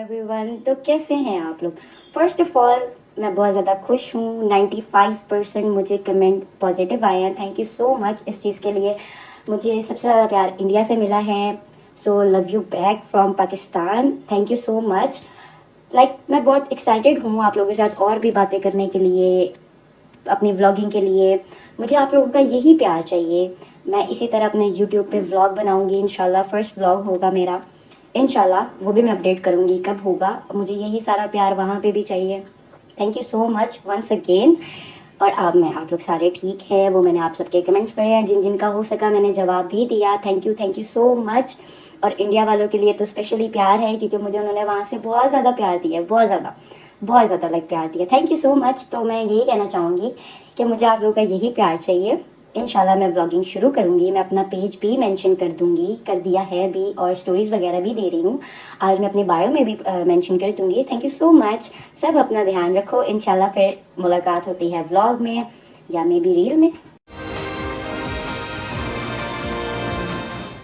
Everyone. तो कैसे हैं आप लोग? फर्स्ट ऑफ ऑल मैं बहुत ज़्यादा खुश हूँ। 95% मुझे कमेंट पॉजिटिव आए हैं। थैंक यू सो मच इस चीज़ के लिए। मुझे सबसे ज़्यादा प्यार इंडिया से मिला है। So love you back from Pakistan. Thank you so much. मैं बहुत एक्साइटेड हूँ आप लोगों के साथ और भी बातें करने के लिए, अपनी व्लॉगिंग के लिए। मुझे आप लोगों का यही प्यार चाहिए। मैं इसी तरह अपने यूट्यूब पे व्लॉग बनाऊंगी। इंशाल्लाह फर्स्ट व्लॉग होगा मेरा, इंशाल्लाह वो भी मैं अपडेट करूंगी कब होगा। मुझे यही सारा प्यार वहाँ पे भी चाहिए। Thank you so much once again. और अब मैं आप लोग सारे ठीक है, वो मैंने आप सबके कमेंट्स पढ़े हैं, जिन जिनका हो सका मैंने जवाब भी दिया। Thank you so much. और इंडिया वालों के लिए तो स्पेशली प्यार है, क्योंकि मुझे उन्होंने वहाँ से बहुत ज़्यादा प्यार दिया है, बहुत ज़्यादा प्यार दिया। Thank you so much. तो मैं यही कहना चाहूँगी कि मुझे आप लोगों का यही प्यार चाहिए। इंशाल्लाह मैं ब्लॉगिंग शुरू करूँगी। मैं अपना पेज भी मेंशन कर दूँगी, कर दिया है भी, और स्टोरीज़ वगैरह भी दे रही हूँ। आज मैं अपने बायो में भी मेंशन कर दूँगी। Thank you so much. सब अपना ध्यान रखो। इंशाल्लाह फिर मुलाकात होती है व्लॉग में या मे बी रील में।